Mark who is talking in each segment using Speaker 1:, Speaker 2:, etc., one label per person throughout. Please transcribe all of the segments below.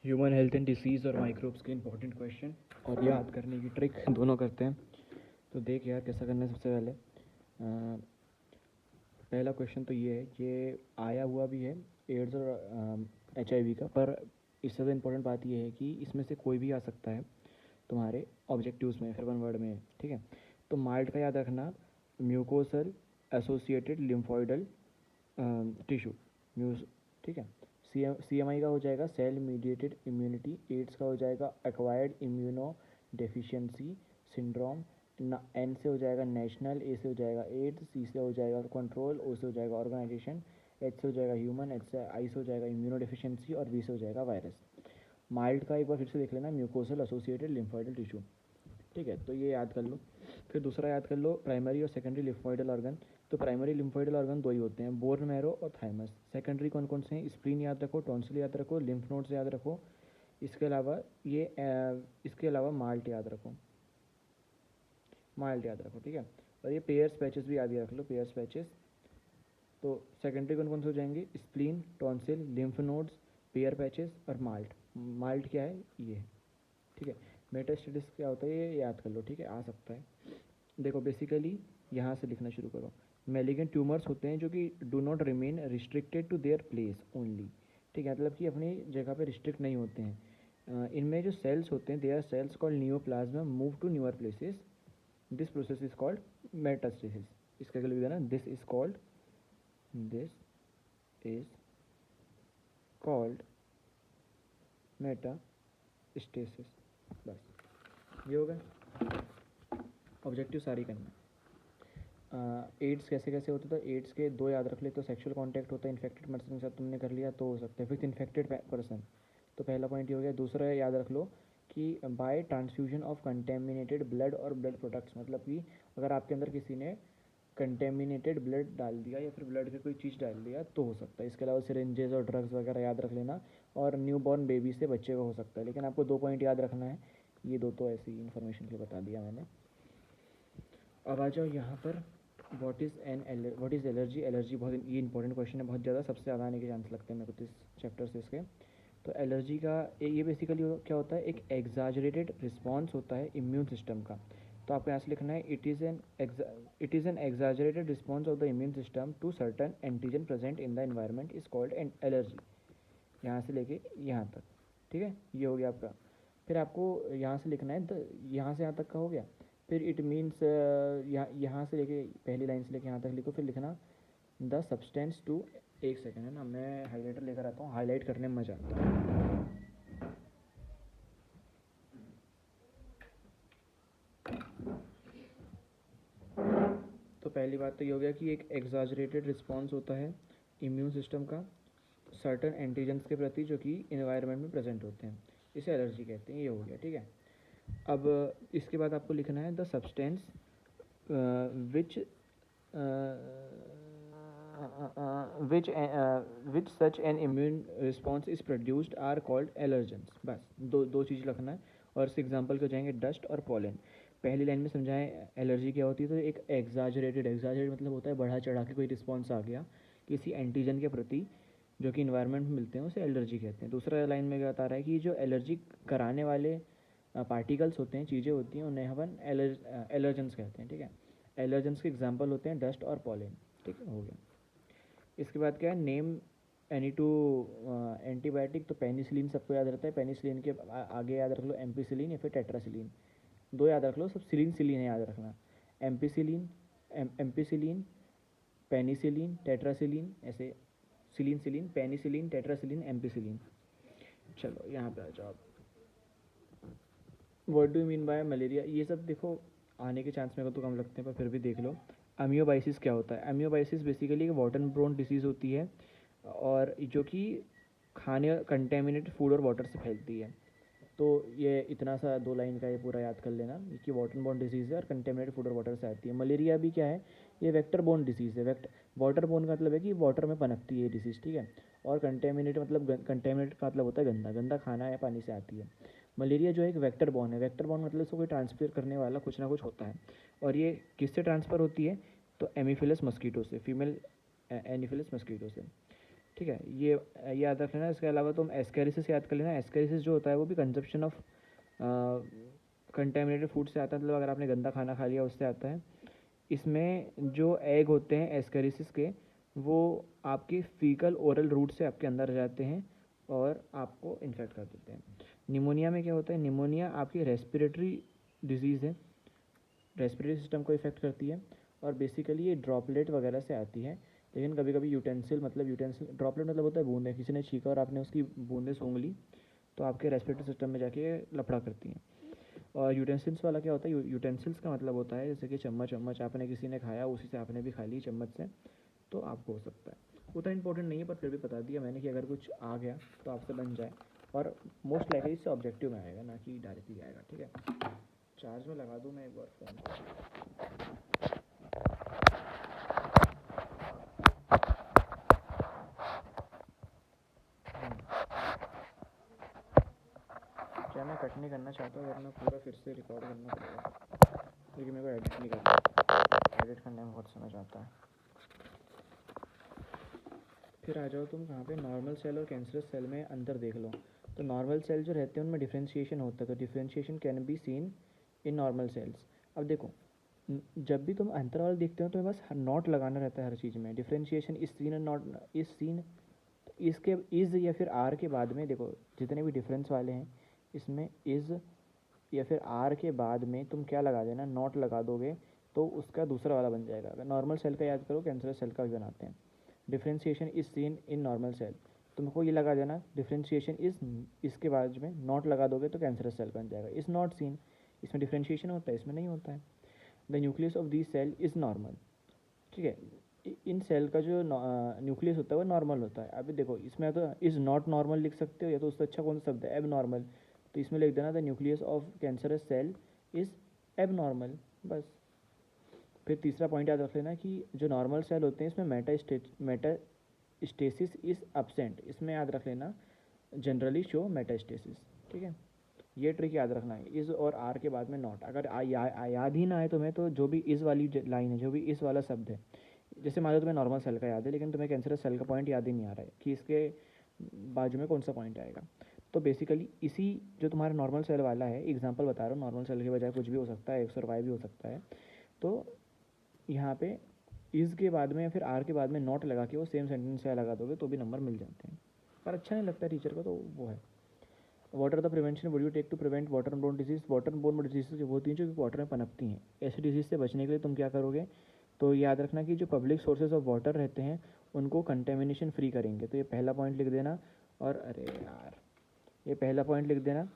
Speaker 1: Human health and disease और microbes के important question और याद करने की ट्रिक दोनों करते हैं। तो देख यार कैसा करना है। सबसे पहले पहला क्वेश्चन तो ये है, ये आया हुआ भी है एड्स और HIV का, पर इससे ज़्यादा इंपॉर्टेंट बात ये है कि इसमें से कोई भी आ सकता है तुम्हारे ऑब्जेक्टिव्स में, फिर वन वर्ड में, ठीक है। तो माल्ट का याद रखना, म्यूकोसल एसोसिएटेड लिम्फोइडल टिश्यू म्यूस, ठीक है। CMI का हो जाएगा सेल मीडिएटेड इम्यूनिटी, एड्स का हो जाएगा acquired immuno deficiency syndrome, N से हो जाएगा नेशनल, A से हो जाएगा एड्स, C से हो जाएगा कंट्रोल, O से हो जाएगा ऑर्गेनाइजेशन, H से हो जाएगा ह्यूमन, I से हो जाएगा इम्यूनो डेफिशिएंसी और V से हो जाएगा वायरस। माइल्ड का एक बार फिर से देख लेना, म्यूकोसल एसोसिएटेड लिम्फोइडल टिश्यू, ठीक है। तो ये याद कर लो। फिर दूसरा याद कर लो, प्राइमरी और सेकेंडरी लिम्फोइडल ऑर्गन। तो प्राइमरी लिम्फोइडल ऑर्गन दो ही होते हैं, बोन मैरो और थाइमस। सेकेंडरी कौन कौन से हैं? स्प्लीन याद रखो, टॉन्सिल याद रखो, लिम्फ नोड्स याद रखो। इसके अलावा इसके अलावा माल्ट याद रखो, माल्ट याद रखो, ठीक है। और ये पेयर्स पैचेस भी याद रख लो, पेयर्स पैचेस। तो सेकेंडरी कौन कौन से हो जाएंगे? Spleen, tonsil, lymph nodes, pair patches और माल्ट। माल्ट क्या है? ये, ठीक है। मेटास्टेटिस क्या होता है ये याद कर लो, ठीक है, आ सकता है। देखो बेसिकली यहाँ से लिखना शुरू करो। मेलिगेंट ट्यूमर्स होते हैं जो कि do not remain restricted to their place only, ठीक है, मतलब कि अपनी जगह पे रिस्ट्रिक्ट नहीं होते हैं। इनमें जो सेल्स होते हैं, they are cells called neoplasma move to newer places, this process is called metastasis. इसका क्या लिख देना, दिस इज कॉल्ड मेटास्टेसिस। बस ये हो गया, ऑब्जेक्टिव सारी करना। एड्स कैसे कैसे होता है? तो एड्स के दो याद रख ले, तो सेक्सुअल कांटेक्ट होता है इन्फेक्टेड पर्सन के साथ, तुमने कर लिया तो हो सकता है विथ इन्फेक्टेड पर्सन। तो पहला पॉइंट ये हो गया। दूसरा याद रख लो कि by transfusion of contaminated blood और ब्लड प्रोडक्ट्स, मतलब कि अगर आपके अंदर किसी ने कंटेमिनेटेड ब्लड डाल दिया या फिर ब्लड की कोई चीज़ डाल दिया तो हो सकता है। इसके अलावा सिरिंजेस और ड्रग्स वगैरह याद रख लेना, और न्यू बॉर्न बेबी से बच्चे को हो सकता है। लेकिन आपको दो पॉइंट याद रखना है, ये दो तो ऐसी इन्फॉर्मेशन के लिए बता दिया मैंने। अब आ जाओ यहाँ पर, व्हाट इज़ एलर्जी। एलर्जी बहुत ये इंपॉर्टेंट क्वेश्चन है, बहुत ज़्यादा, सबसे ज़्यादा आने के चांस लगते हैं मेरे को इस चैप्टर से इसके। तो एलर्जी का ये बेसिकली क्या होता है? एक एग्जाजरेटेड रिस्पॉन्स होता है इम्यून सिस्टम का। तो आपको यहाँ से लिखना है, it is an exaggerated response of the immune system to certain antigen present in the environment is called an allergy. यहाँ से लेके यहाँ तक, ठीक है, ये हो गया आपका। फिर आपको यहाँ से लिखना है, यहाँ से यहाँ तक का हो गया। फिर इट मीन्स यहाँ से लेके पहली लाइन से लेके यहाँ तक लिखो, फिर लिखना द सब्सटेंस टू। एक सेकेंड है ना, मैं हाईलाइटर लेकर आता हूँ, हाईलाइट करने में मज़ा आता है। तो पहली बात तो ये हो गया कि एक एग्जाजरेटेड रिस्पॉन्स होता है इम्यून सिस्टम का सर्टन एंटीजन्स के प्रति जो कि इन्वायरमेंट में प्रेजेंट होते हैं, इसे एलर्जी कहते हैं। ये हो गया, ठीक है। अब इसके बाद आपको लिखना है the substance which which such an immune response is produced are called allergens. बस दो चीज़ लिखना है, और इसके एग्जाम्पल के हो जाएंगे डस्ट और पॉलन। पहली लाइन में समझाएं एलर्जी क्या होती है। तो एक एग्जाजरेटेड मतलब होता है बढ़ा चढ़ा के कोई रिस्पॉन्स आ गया किसी एंटीजन के प्रति जो कि इन्वायरमेंट में मिलते हैं, उसे एलर्जी कहते हैं। दूसरा लाइन में क्या बता रहा है कि जो एलर्जी कराने वाले पार्टिकल्स होते हैं, चीज़ें होती हैं, उन्हें अपन एलर्जेंस कहते हैं, ठीक है। एलर्जेंस के एग्जाम्पल होते हैं डस्ट और पॉलन, ठीक है, हो गया। इसके बाद क्या है, नेम एनी टू एंटीबायोटिक। तो पेनिसिलिन सबको याद रहता है, पेनिसिलिन के आगे याद रख लो एम्पीसिलिन या फिर टेट्रासिलिन, दो याद रख लो, सब सिलिन सिलिन है याद रखना। एम्पीसिलिन, एम्पीसिलिन, पेनिसिलिन, टेट्रासिलिन, ऐसे सिलिन सिलिन, पेनिसिलिन, टेट्रासिलिन, एम्पीसिलिन। चलो यहाँ पे आ जाओ। What do you mean by malaria? ये सब देखो आने के चांस मेरे को तो कम लगते हैं, पर फिर भी देख लो। अमियोबाइसिस क्या होता है? अमियोबाइसिस बेसिकली एक वाटर ब्रोन डिसीज़ होती है, और जो कि खाने कंटेमिनेटेड फूड और वाटर से फैलती है। तो ये इतना सा दो लाइन का ये पूरा याद कर लेना कि वाटर बोर्न डिसीज़ है और कंटेमिनेटेड फूड और वाटर से आती है। मलेरिया भी क्या है? ये वेक्टर बोर्न डिसीज़ है। वाटर बोर्न का मतलब है कि वाटर में पनपती है ये डिसीज़, ठीक है। और कंटेमिनेट मतलब कंटेमिनेट का मतलब होता है गंदा, गंदा खाना या पानी से आती है। मलेरिया जो है एक वेक्टर बॉर्न है। वेक्टर बॉर्न मतलब इसको कोई ट्रांसफर करने वाला कुछ ना कुछ होता है। और ये किससे ट्रांसफ़र होती है? तो एमीफिलस मस्कीटो से, फीमेल एनीफिलस मस्कीटो से, ठीक है, ये याद रख लेना। इसके अलावा तुम एस्केरिसिस याद कर लेना। एस्केरिसिस जो होता है वो भी कंजप्शन ऑफ कंटेमिनेटेड फूड से आता है, मतलब अगर आपने गंदा खाना खा लिया उससे आता है। इसमें जो एग होते हैं एस्केरिसिस के, वो आपके फीकल ओरल रूट से आपके अंदर जाते हैं और आपको इन्फेक्ट कर देते हैं। निमोनिया में क्या होता है, निमोनिया आपकी रेस्पिरेटरी डिजीज़ है, रेस्पिरेटरी सिस्टम को इफेक्ट करती है और बेसिकली ये ड्रॉपलेट वगैरह से आती है। लेकिन कभी कभी यूटेंसिल, मतलब यूटेंसिल, ड्रॉपलेट मतलब होता है बूंदें, किसी ने छींका और आपने उसकी बूंदें सूंघ ली तो आपके रेस्पिरेटरी सिस्टम में जाके लफड़ा करती हैं। और यूटेंसिल्स वाला क्या होता है, यूटेंसिल्स का मतलब होता है जैसे कि चम्मच आपने किसी ने खाया, उसी से आपने भी खा ली चम्मच से, तो आपको हो सकता है। उतना इंपॉर्टेंट नहीं है पर फिर भी बता दिया मैंने कि अगर कुछ आ गया तो आपसे बन जाए, और मोस्ट लाइकली इससे ऑब्जेक्टिव में आएगा ना कि डायरेक्टली आएगा। ठीक है, चार्ज में लगा दूँ मैं एक बार फ़ोन को। क्या मैं कट नहीं करना चाहता, वरना पूरा फिर से रिकॉर्ड करना पड़ेगा, क्योंकि मेरे को एडिट नहीं करना, एडिट करने में बहुत समय जाता है। फिर आ जाओ तुम कहाँ पे, नॉर्मल सेल और कैंसरस सेल में अंतर देख लो। तो नॉर्मल सेल जो रहते हैं उनमें डिफ्रेंशिएशन होता है, तो differentiation can be seen in normal sales. अब देखो, जब भी तुम अंतराल देखते हो तो बस नॉट लगाना रहता है हर चीज़ में। डिफ्रेंशिएशन इस सीन एंड नॉट इस सीन, इसके इज़ या फिर आर के बाद में देखो जितने भी डिफरेंस वाले हैं इसमें इज़ या फिर आर के बाद में तुम क्या लगा देना, नॉट लगा दोगे तो उसका दूसरा वाला बन जाएगा। अगर नॉर्मल सेल का याद करो, कैंसरस सेल का भी बनाते हैं। Differentiation is seen in normal cell, तुमको ये लगा देना डिफ्रेंशिएशन इज, इसके बाद में नॉट लगा दोगे तो कैंसरस सेल बन जाएगा। इज़ नॉट सीन, इसमें डिफ्रेंशिएशन होता है, इसमें नहीं होता है। The nucleus of this cell is normal. ठीक है, इन सेल का जो न्यूक्लियस होता है वो नॉर्मल होता है। अभी देखो इसमें तो इज़ नॉट नॉर्मल लिख सकते हो, या तो उससे अच्छा कौन सा शब्द है, एब नॉर्मल, तो इसमें लिख देना the nucleus of cancerous cell is abnormal, बस। फिर तीसरा पॉइंट याद रख लेना कि जो नॉर्मल सेल होते हैं इसमें मेटास्टेसिस इज़ अब्सेंट, इसमें याद रख लेना जनरली शो मेटास्टेसिस। ठीक है, ये ट्रिक याद रखना है, इज़ और आर के बाद में नॉट। अगर याद ही ना आए तुम्हें तो जो भी इज़ वाली लाइन है, जो भी इज़ वाला शब्द है, जैसे मान लो तुम्हें नॉर्मल सेल का याद है लेकिन तुम्हें कैंसरस सेल का पॉइंट याद ही नहीं आ रहा है कि इसके बाजू में कौन सा पॉइंट आएगा, तो बेसिकली इसी जो तुम्हारा नॉर्मल सेल वाला है, एग्जांपल बता रहा हूँ, नॉर्मल सेल के बजाय कुछ भी हो सकता है, एक्स और वाई भी हो सकता है, तो यहाँ पे इज़ के बाद में या फिर आर के बाद में नॉट लगा के वो सेम सेंटेंस से लगा दोगे तो भी नंबर मिल जाते हैं, पर अच्छा नहीं लगता टीचर को, तो वो है। Water the prevention would you take to prevent water borne disease. Water borne disease जो होती हैं जो वाटर में पनपती हैं, ऐसी डिजीज से बचने के लिए तुम क्या करोगे, तो याद रखना कि जो पब्लिक सोर्सेज ऑफ वाटर रहते हैं उनको कंटेमिनेशन फ्री करेंगे, तो ये पहला पॉइंट लिख देना। और अरे यार, ये पहला पॉइंट लिख देना,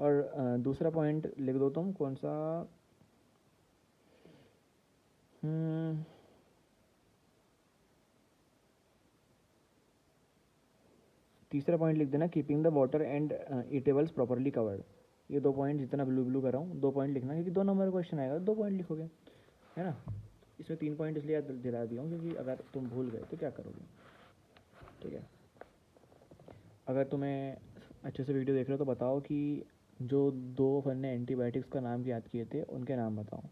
Speaker 1: और दूसरा पॉइंट लिख दो तुम, कौन सा, तीसरा पॉइंट लिख देना, keeping the water and eatables properly covered. ये दो पॉइंट जितना ब्लू ब्लू कर रहा हूँ, 2 पॉइंट लिखना, क्योंकि 2 नंबर क्वेश्चन आएगा 2 पॉइंट लिखोगे, है ना। इसमें 3 पॉइंट इसलिए याद दिला दिया हूँ क्योंकि अगर तुम भूल गए तो क्या करोगे। ठीक है, अगर तुम्हें अच्छे से वीडियो देख रहे हो तो बताओ कि जो 2 फन ने एंटीबायोटिक्स का नाम याद किए थे उनके नाम बताओ।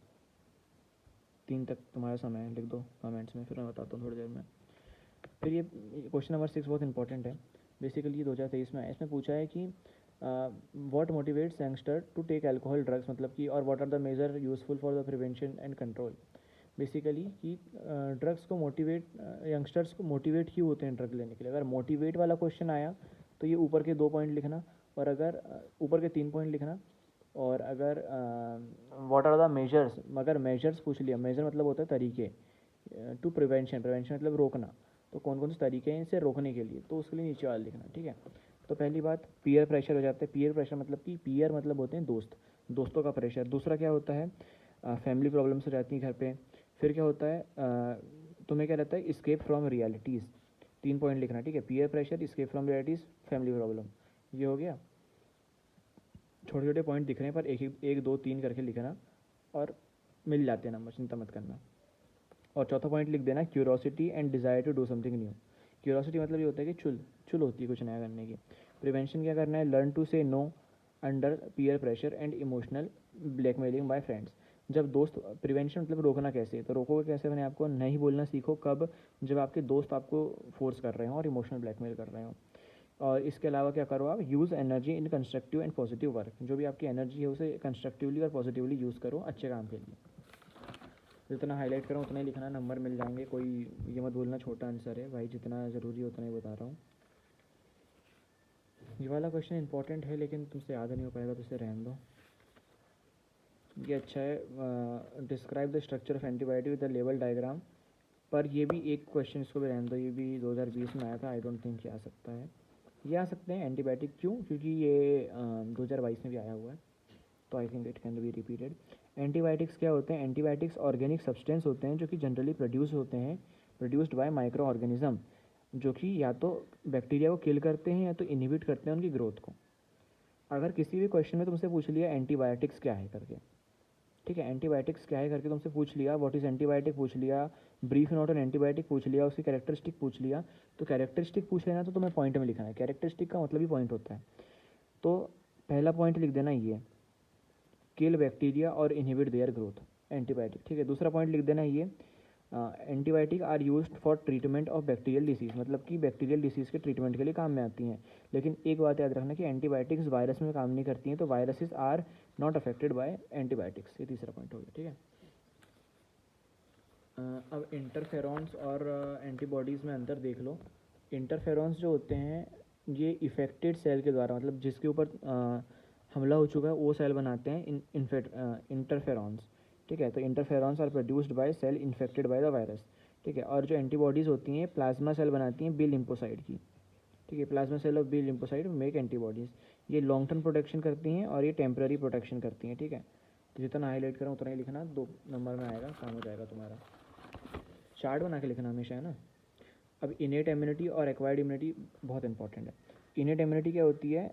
Speaker 1: 3 तक तुम्हारा समय है, लिख दो कमेंट्स में, फिर मैं बताता हूँ थोड़ी देर में। फिर ये क्वेश्चन नंबर 6 बहुत इंपॉर्टेंट है, बेसिकली 2023 में आया। इसमें पूछा है कि what motivates youngster to take alcohol drugs, मतलब कि और what are the major useful for the prevention and control. Basically कि ड्रग्स को मोटिवेट, यंगस्टर्स को मोटिवेट क्यों होते हैं ड्रग लेने के लिए। अगर मोटिवेट वाला क्वेश्चन आया तो ये ऊपर के 2 पॉइंट लिखना, और अगर ऊपर के 3 पॉइंट लिखना, और अगर व्हाट आर द मेजर्स, मगर मेजर्स पूछ लिया, मेजर मतलब होता है तरीके, टू प्रिवेंशन, प्रिवेंशन मतलब रोकना, तो कौन कौन से तरीके हैं इसे रोकने के लिए, तो उसके लिए नीचे वाला लिखना। ठीक है, तो पहली बात पीयर प्रेशर हो जाता है। पीयर प्रेशर मतलब कि पीयर मतलब होते हैं दोस्त, दोस्तों का प्रेशर। दूसरा क्या होता है, फैमिली प्रॉब्लम्स हो जाती हैं घर पे। फिर क्या होता है, तुम्हें क्या रहता है, स्केप फ्रॉम रियलिटीज़। 3 पॉइंट लिखना। ठीक है, peer pressure, escape from realities, family problem, ये हो गया। छोटे छोटे पॉइंट दिख रहे हैं पर एक 2 3 करके लिखना और मिल जाते हैं नंबर, चिंता मत करना। और चौथा पॉइंट लिख देना, curiosity and desire to do something new. Curiosity मतलब ये होता है कि चुल होती है कुछ नया करने की। प्रिवेंशन क्या करना है, learn to say no under peer pressure and emotional blackmailing by friends. जब दोस्त, प्रिवेंशन मतलब रोकना कैसे, तो रोकोगे कैसे मैंने आपको, नहीं बोलना सीखो कब, जब आपके दोस्त आपको फोर्स कर रहे हो और इमोशनल ब्लैकमेल कर रहे हो। और इसके अलावा क्या करो आप, use energy in constructive and positive work, जो भी आपकी एनर्जी है उसे कंस्ट्रक्टिवली और पॉजिटिवली यूज़ करो अच्छे काम के लिए। जितना हाईलाइट करो उतना ही लिखना, नंबर मिल जाएंगे, कोई ये मत बोलना छोटा आंसर है भाई, जितना ज़रूरी है उतना ही बता रहा हूँ। ये वाला क्वेश्चन इंपॉर्टेंट है लेकिन तुमसे याद नहीं हो पाएगा तो इसे रहने दो। ये अच्छा है, describe the structure of antibiotic with the level diagram, पर ये भी एक क्वेश्चन, इसको भी रहने दो, ये भी 2020 में आया था, आई डोंट थिंक ये आ सकता है। ये आ सकते हैं एंटीबायोटिक, क्यों, क्योंकि ये 2022 में भी आया हुआ है, तो I think it can be repeated. Antibiotics क्या होते हैं, एंटीबायोटिक्स ऑर्गेनिक सब्सटेंस होते हैं जो कि जनरली प्रोड्यूस होते हैं, प्रोड्यूस्ड बाय माइक्रो ऑर्गेनिज्म, जो कि या तो बैक्टीरिया को किल करते हैं या तो इनहिबिट करते हैं उनकी ग्रोथ को। अगर किसी भी क्वेश्चन में तुमसे पूछ लिया एंटीबायोटिक्स क्या है करके, ठीक है, एंटीबायोटिक्स क्या है करके तुमसे पूछ लिया, व्हाट इज़ एंटीबायोटिक पूछ लिया, ब्रीफ नोट ऑन एंटीबायोटिक पूछ लिया, उसकी कैरेक्टरिस्टिक पूछ लिया, तो कैरेक्टरिस्टिक पूछ लेना तो तुम्हें पॉइंट में लिखना है, कैरेक्टरिस्टिक का मतलब ही पॉइंट होता है। तो पहला पॉइंट लिख देना ये, किल बैक्टीरिया और इनहिबिट देयर ग्रोथ, एंटीबायोटिक, ठीक है। दूसरा पॉइंट लिख देना ये, antibiotic are used for treatment of bacterial disease, मतलब कि बैक्टीरियल डिसीज़ के ट्रीटमेंट के लिए काम में आती हैं। लेकिन एक बात याद रखना कि एंटीबायोटिक्स वायरस में काम नहीं करती हैं, तो viruses are not affected by antibiotics, ये तीसरा पॉइंट हो गया, ठीक है। अब इंटरफेरॉन्स और एंटीबॉडीज़ में अंतर देख लो। इंटरफेरॉन्स जो होते हैं ये इफेक्टेड सेल के द्वारा, मतलब जिसके ऊपर हमला हो चुका है वो सेल बनाते हैं इंटरफेरॉन्स, ठीक है। तो interferons are produced by cell infected by the virus, ठीक है। और जो एंटीबॉडीज़ होती हैं प्लाज्मा सेल बनाती हैं बी लिम्फोसाइड की, ठीक है। Plasma cell of B lymphocyte make antibodies, ये लॉन्ग टर्म प्रोटेक्शन करती हैं और ये टेम्पररी प्रोटेक्शन करती हैं, ठीक है। तो जितना हाईलाइट करूँ उतना ही लिखना, 2 नंबर में आएगा, काम हो जाएगा तुम्हारा। चार्ट बना के लिखना हमेशा, है ना। अब इनेट इम्यूनिटी और एक्वायर्ड इम्यूनिटी बहुत इंपॉर्टेंट है। इनेट इम्यूनिटी क्या होती है,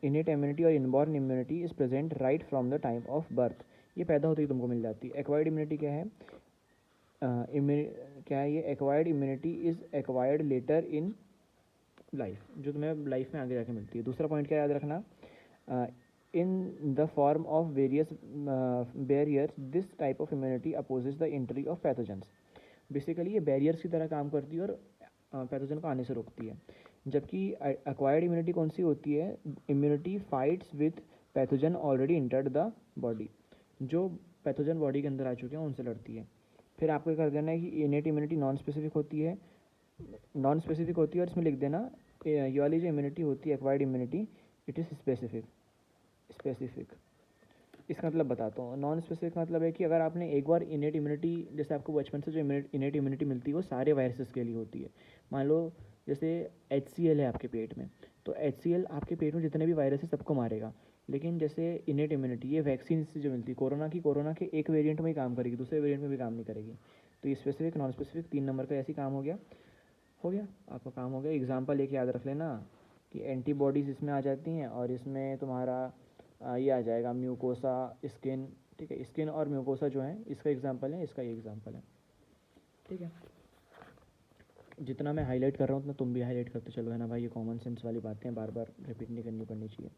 Speaker 1: इनेट इम्यूनिटी और inborn immunity is present right from the time of birth, ये पैदा होते ही तुमको मिल जाती है। एक्वायर्ड इम्यूनिटी क्या है, क्या है ये, acquired immunity is acquired later in life, जो तुम्हें लाइफ में आगे जाके मिलती है। दूसरा पॉइंट क्या याद रखना, in the form of various barriers this type of immunity opposes the entry of pathogens, basically ये बैरियर्स की तरह काम करती है और पैथोजन को आने से रोकती है। जबकि एक्वायर्ड इम्यूनिटी कौन सी होती है, immunity fights with pathogen already entered the body, जो पैथोजन बॉडी के अंदर आ चुके हैं उनसे लड़ती है। फिर आपको कर देना है कि इनेट इम्यूनिटी नॉन स्पेसिफिक होती है, नॉन स्पेसिफिक होती है, और इसमें लिख देना ये वाली जो इम्यूनिटी होती है acquired immunity, it is specific, specific. इसका मतलब बताता हूँ, नॉन स्पेसिफिक मतलब है कि अगर आपने एक बार इनेट इम्यूनिटी, जैसे आपको बचपन से जो इनेट इम्यूनिटी मिलती है वो सारे वायरसेस के लिए होती है। मान लो जैसे HCl है आपके पेट में, तो HCl आपके पेट में जितने भी वायरस है सबको मारेगा। लेकिन जैसे इनेट इम्यूनिटी ये वैक्सीन से जो मिलती है, कोरोना के एक वेरिएंट में ही काम करेगी, दूसरे वेरिएंट में भी काम नहीं करेगी। तो ये स्पेसिफिक नॉन स्पेसिफिक 3 नंबर का ऐसे ही काम हो गया आपका काम हो गया। एग्जाम्पल एक याद रख लेना कि एंटीबॉडीज़ इसमें आ जाती हैं और इसमें तुम्हारा ये आ जाएगा म्यूकोसा, स्किन, ठीक है। स्किन और म्यूकोसा जो है इसका एग्जांपल है, इसका ये एग्जांपल है, ठीक है। जितना मैं हाईलाइट कर रहा हूँ उतना तुम भी हाईलाइट करते चलो, है ना भाई, ये कॉमन सेंस वाली बातें बार बार रिपीट नहीं करनी पड़नी चाहिए।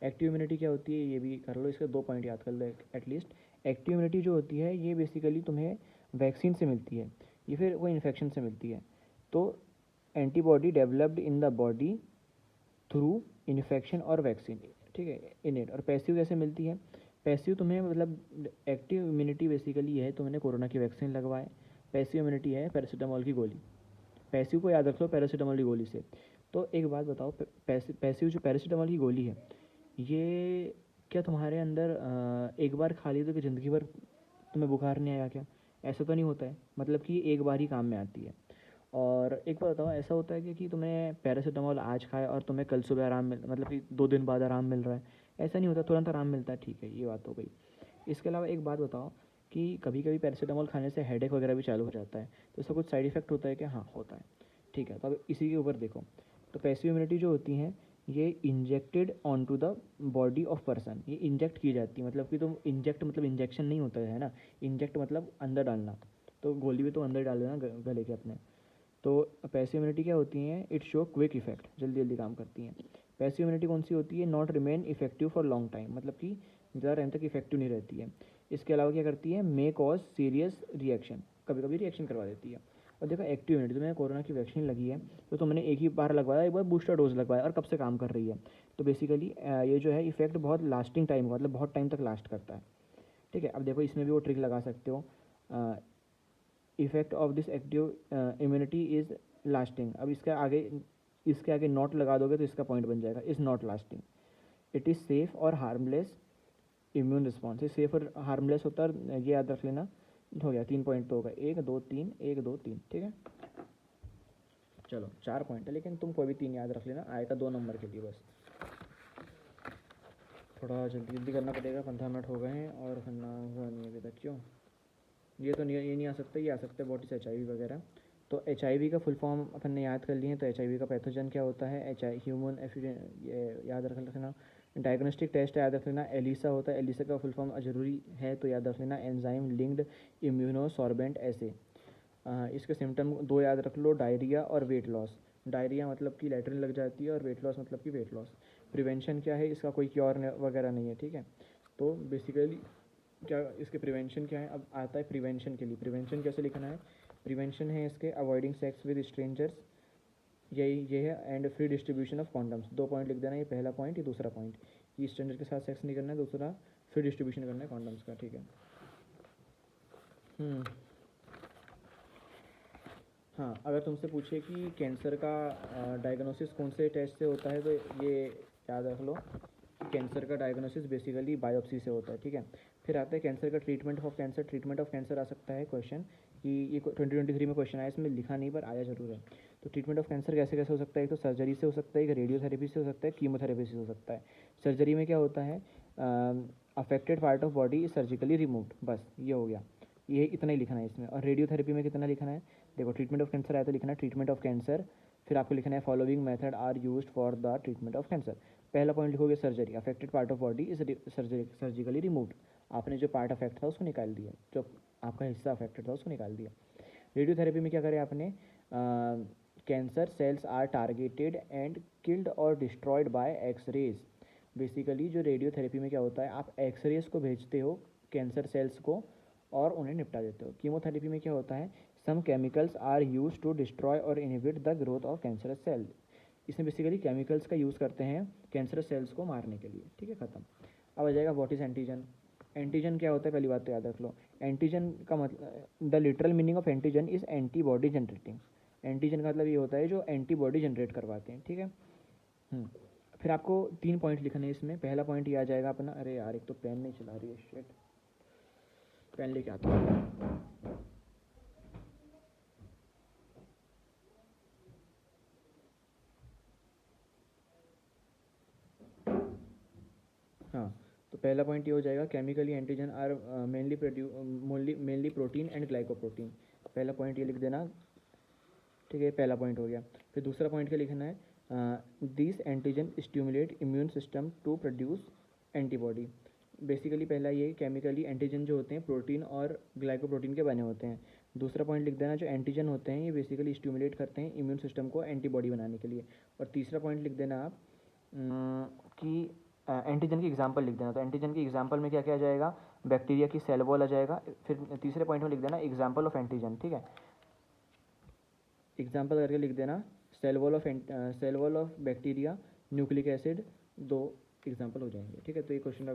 Speaker 1: एक्टिव इम्यूनिटी क्या होती है ये भी कर लो, इसके 2 पॉइंट याद कर लो एटलीस्ट। एक्टिव इम्यूनिटी जो होती है ये बेसिकली तुम्हें वैक्सीन से मिलती है, ये फिर कोई इन्फेक्शन से मिलती है। तो antibody developed in the body through infection और वैक्सीन, ठीक है, इनेट। और पैसिव कैसे मिलती है, पैसिव तुम्हें मतलब एक्टिव इम्यूनिटी बेसिकली है, तुमने कोरोना की वैक्सीन लगवाए, पैसिव इम्यूनिटी है पैरासीटामोल की गोली, पैसिव को याद रख लो पैरासीटामोल की गोली से। तो एक बात बताओ, पैसिव जो पैरासीटामोल की गोली है ये क्या तुम्हारे अंदर एक बार खा ली तो कि ज़िंदगी भर तुम्हें बुखार नहीं आया क्या, ऐसा तो नहीं होता है, मतलब कि एक बार ही काम में आती है। और एक बात बताओ, ऐसा होता है कि तुमने पैरासीटामोल आज खाया और तुम्हें कल सुबह आराम मिल, मतलब कि 2 दिन बाद आराम मिल रहा है, ऐसा नहीं होता, तुरंत आराम मिलता है, ठीक है, ये बात हो गई। इसके अलावा एक बात बताओ कि कभी कभी पैरासीटामोल खाने से हेडेक वगैरह भी चालू हो जाता है, तो इसका कुछ साइड इफेक्ट होता है क्या, हाँ होता है, ठीक है। तो अब इसी के ऊपर देखो, तो पैसिव इम्यूनिटी जो होती हैं ये injected on to the body of person, ये इंजेक्ट की जाती है, मतलब कि तुम इंजेक्ट मतलब इंजेक्शन नहीं होता है ना, इंजेक्ट मतलब अंदर डालना, तो गोली भी तो अंदर डाल देना गले के अपने। तो पैसिव इम्यूनिटी क्या होती हैं, इट शो क्विक इफेक्ट, जल्दी जल्दी काम करती हैं। पैसिव इम्यूनिटी कौन सी होती है, not remain effective for long time, मतलब कि ज़्यादा टाइम तक इफेक्टिव नहीं रहती है। इसके अलावा क्या करती है, मे कॉज सीरियस रिएक्शन, कभी कभी रिएक्शन करवा देती है। और देखो एक्टिव इम्यूनिटी, तुम्हें कोरोना की वैक्सीन लगी है तो तुमने एक ही बार लगवाया, एक बार बूस्टर डोज लगवाया और कब से काम कर रही है, तो बेसिकली ये जो है इफेक्ट बहुत लास्टिंग टाइम का, मतलब बहुत टाइम तक लास्ट करता है। ठीक है, अब देखो इसमें भी वो ट्रिक लगा सकते हो, effect of this active immunity is lasting. अब इसके आगे नॉट लगा दोगे तो इसका पॉइंट बन जाएगा, is not lasting. It is safe और हार्मलेस इम्यून रिस्पॉन्स, ये सेफ और हार्मलेस होता है, ये याद रख लेना। हो गया 3 पॉइंट तो होगा, 1 2 3 1 2 3, ठीक है। चलो 4 पॉइंट है, लेकिन तुम कोई भी 3 याद रख लेना, आएगा 2 नंबर के लिए बस। थोड़ा जल्दी जल्दी करना पड़ेगा, 15 मिनट हो गए हैं और करना हुआ नहीं अभी तक, क्यों? ये तो नहीं, ये नहीं आ सकता, ये आ सकता है बॉडी से HIV वगैरह। तो HIV का फुल फॉर्म अपन ने याद कर लिए हैं, तो HIV का पैथोजन क्या होता है, ह्यूमन ये याद रख लेना। डायग्नोस्टिक टेस्ट याद रख लेना, एलिसा होता है, एलिसा का फुल फॉर्म जरूरी है तो याद रख लेना, एंजाइम लिंक्ड इम्यूनोसॉर्बेंट ऐसे। इसके सिम्टम 2 याद रख लो, डायरिया और वेट लॉस। डायरिया मतलब कि लैट्रिन लग जाती है और वेट लॉस मतलब कि वेट लॉस। प्रिवेंशन क्या है, इसका कोई क्योर वगैरह नहीं है, ठीक है। तो बेसिकली क्या इसके प्रिवेंशन क्या है, अब आता है प्रिवेंशन के लिए। प्रिवेंशन कैसे लिखना है, प्रिवेंशन है इसके अवॉइडिंग सेक्स विद स्ट्रेंजर्स, यही ये है, and free distribution of condoms. 2 point लिख देना, ये पहला पॉइंट, ये दूसरा पॉइंट, कि स्ट्रेंजर के साथ सेक्स नहीं करना है, दूसरा फ्री डिस्ट्रीब्यूशन करना है कॉन्डम्स का, ठीक है। हाँ, अगर तुमसे पूछे कि कैंसर का डायग्नोसिस कौन से टेस्ट से होता है, तो ये याद रख लो कि कैंसर का डायग्नोसिस बेसिकली बायोप्सी से होता है, ठीक है। फिर आता है कैंसर का treatment of cancer. Treatment of cancer आ सकता है क्वेश्चन, कि ये 2023 में क्वेश्चन आया, इसमें लिखा नहीं पर आया जरूर है। तो ट्रीटमेंट ऑफ कैंसर कैसे कैसे हो सकता है, एक तो सर्जरी से हो सकता है, एक रेडियोथेरेपी से हो सकता है, कीमोथेरेपी से हो सकता है। सर्जरी में क्या होता है, affected part of body is surgically removed, बस ये हो गया, ये इतना ही लिखना है इसमें। और रेडियोथेरेपी में कितना लिखना है, देखो ट्रीटमेंट ऑफ कैंसर आया तो लिखना है ट्रीटमेंट ऑफ कैंसर, फिर आपको लिखना है following method are used for the treatment of cancer. पहला पॉइंट लिखोगे surgery, affected part of body is surgically removed, आपने जो पार्ट अफेक्ट था उसको निकाल दिया, जो आपका हिस्सा अफेक्टेड था उसको निकाल दिया। रेडियोथेरेपी में क्या करें आपने, cancer cells are targeted and killed और डिस्ट्रॉयड बाय एक्सरेज। बेसिकली जो रेडियोथेरेपी में क्या होता है, आप एक्सरेज को भेजते हो कैंसर सेल्स को और उन्हें निपटा देते हो। कीमोथेरेपी में क्या होता है, some chemicals are use to destroy और inhibit the growth of cancerous cell. इसमें बेसिकली केमिकल्स का यूज़ करते हैं कैंसरस सेल्स को मारने के लिए, ठीक है, ख़त्म। अब आ जाएगा व्हाट इज़ एंटीजन। एंटीजन क्या होता है, पहली बात तो याद रख लो। एंटीजन का मतलब, the literal meaning of antigen is antibody generating. Antigen का मतलब ये होता है जो एंटीबॉडी जनरेट करवाते हैं, ठीक है। फिर आपको 3 पॉइंट लिखने हैं इसमें। पहला पॉइंट ये आ जाएगा अपना, अरे यार एक तो पेन नहीं चला रही है, शिट, पेन लेके आता हूँ। हाँ, तो पहला पॉइंट ये हो जाएगा, chemically antigen are mainly protein and glycoprotein. पहला पॉइंट ये लिख देना, ठीक है, पहला पॉइंट हो गया। फिर दूसरा पॉइंट क्या लिखना है, this antigen stimulate immune system to produce antibody. Basically पहला ये केमिकली एंटीजन जो होते हैं प्रोटीन और ग्लाइकोप्रोटीन के बने होते हैं। दूसरा पॉइंट लिख देना, जो एंटीजन होते हैं ये बेसिकली स्टिमुलेट करते हैं इम्यून सिस्टम को एंटीबॉडी बनाने के लिए। और तीसरा पॉइंट लिख देना आप कि एंटीजन की एग्जांपल लिख देना। तो एंटीजन की एग्जांपल में क्या क्या आ जाएगा, बैक्टीरिया की सेल वॉल आ जाएगा। फिर तीसरे पॉइंट में लिख देना एग्जांपल ऑफ एंटीजन, ठीक है, एग्जांपल करके लिख देना, cell wall of bacteria, nucleic acid, 2 example हो जाएंगे, ठीक है। तो ये क्वेश्चन का